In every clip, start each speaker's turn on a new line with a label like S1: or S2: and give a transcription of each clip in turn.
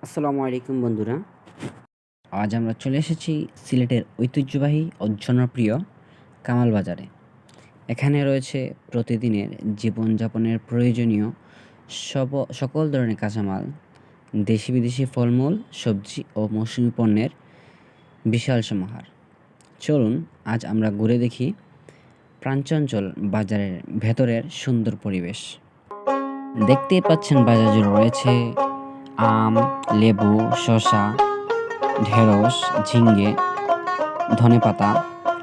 S1: আসসালামু আলাইকুম বন্ধুরা। আজ আমরা চলে এসেছি সিলেটের ঐতিহ্যবাহী ও জনপ্রিয় কামাল বাজারে। এখানে রয়েছে প্রতিদিনের জীবনযাপনের প্রয়োজনীয় সকল ধরনের কাঁচামাল, দেশি বিদেশি ফলমূল, সবজি ও মৌসুমী পণ্যের বিশাল সমাহার। চলুন আজ আমরা ঘুরে দেখি প্রাণচঞ্চল বাজারের ভেতরের সুন্দর পরিবেশ। দেখতেই পাচ্ছেন বাজার জুড়ে রয়েছে আম, লেবু, শসা, ঢেঁড়স, ঝিঙ্গে, ধনেপাতা,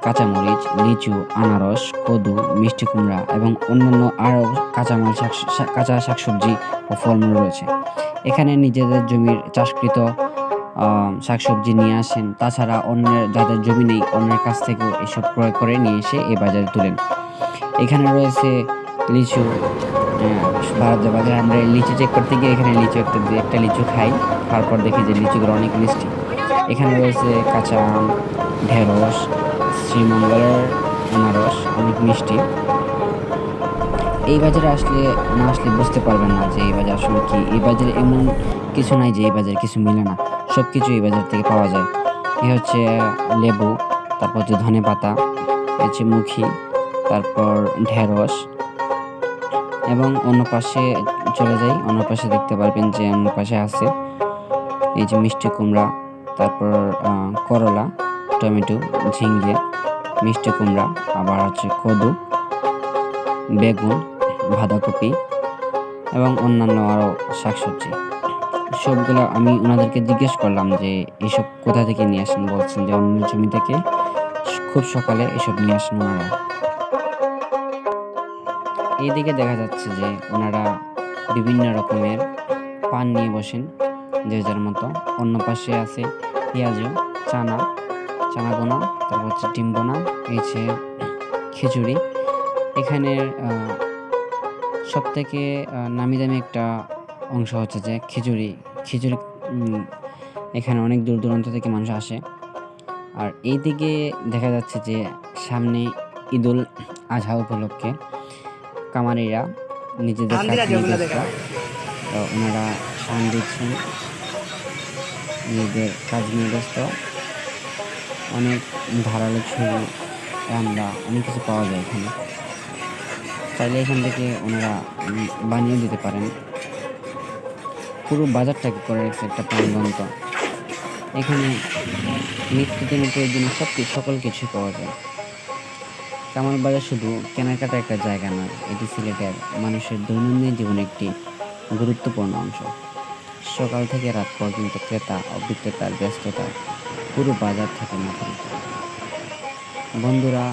S1: কাঁচামরিচ, লিচু, আনারস, কদু, মিষ্টি কুমড়া এবং অন্যান্য আরও কাঁচা শাকসবজি ও ফলমূল রয়েছে। এখানে নিজেদের জমির চাষকৃত শাকসবজি নিয়ে আসেন, তাছাড়া অন্যের যাদের জমি নেই অন্যের কাছ থেকেও এসব ক্রয় করে নিয়ে এসে এই বাজারে তোলেন। এখানে রয়েছে লিচু। বাজারে আমরা লিচু চেক করতে গিয়ে এখানে লিচু একটা লিচু খাই, তারপর দেখি যে লিচুগুলো অনেক মিষ্টি। এখানে রয়েছে কাঁচা আম, ঢেঁড়স, শ্রীমঙ্গলের আনারস অনেক মিষ্টি। এই বাজারে না আসলে বুঝতে পারবেন না যে এই বাজার আসলে কি। এই বাজারে এমন কিছু নাই যে এই বাজারে কিছু মিলে না, সব কিছু এই বাজার থেকে পাওয়া যায়। এ হচ্ছে লেবু, তারপর হচ্ছে ধনেপাতা, হচ্ছে মুখি, তারপর ঢেঁড়স। এবং অন্য পাশে চলে যাই, অন্য পাশে দেখতে পারবেন যে অন্য পাশে আছে এই যে মিষ্টি কুমড়া, তারপর করলা, টমেটো, ঝিঙ্গে, মিষ্টি কুমড়া, আবার হচ্ছে কদু, বেগুন, বাঁধাকপি এবং অন্যান্য আরও শাকসবজি। সবগুলো আমি ওনাদেরকে জিজ্ঞেস করলাম যে এসব কোথা থেকে নিয়ে আসেন। বলছেন যে অন্য জমি থেকে খুব সকালে এসব নিয়ে আসেন ওনারা। এইদিকে দেখা যাচ্ছে যে ওনারা বিভিন্ন রকমের পান নিয়ে বসেন যে যার মতো। অন্য পাশে আছে পেঁয়াজু, চানা বোনা, তারপর হচ্ছে ডিম বোনা, এই যে খিচুড়ি। এখানের সব থেকে নামি দামি একটা অংশ হচ্ছে যে খিচুড়ি। এখানে অনেক দূর দূরান্ত থেকে মানুষ আসে। আর এইদিকে দেখা যাচ্ছে যে সামনে ঈদুল আজহা উপলক্ষে কামারিরা নিজেদের কাজ নিয়ে ব্যস্ত। তো ওনারা শান দিচ্ছেন, নিজেদের কাজ নিয়ে ব্যস্ত। অনেক ধারালো ছুরি, রান্না, অনেক কিছু পাওয়া যায় এখানে। চাইলে এখান থেকে ওনারা বানিয়ে দিতে পারেন। পুরো বাজারটাকে করে রাখছে একটা প্রাণবন্ত। এখানে নিত্যদিনের প্রয়োজনীয় সকল কিছুই পাওয়া যায়। কামাল বাজার শুধু কেনাকাটা একটা জায়গা নয়, এটি সিলেটের মানুষের দৈনন্দিন জীবনে একটি গুরুত্বপূর্ণ অংশ। সকাল থেকে রাত পর্যন্ত ক্রেতা ও বিক্রেতার ব্যস্ততায় পুরো বাজার থেকে মুখরিত। বন্ধুরা,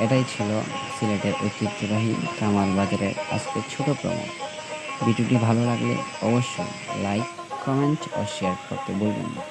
S1: এটাই ছিল সিলেটের ঐতিহ্যবাহী কামাল বাজারের আজকের ছোট ভ্রমণ। ভিডিওটি ভালো লাগলে অবশ্যই লাইক, কমেন্ট ও শেয়ার করতে ভুলবেন না।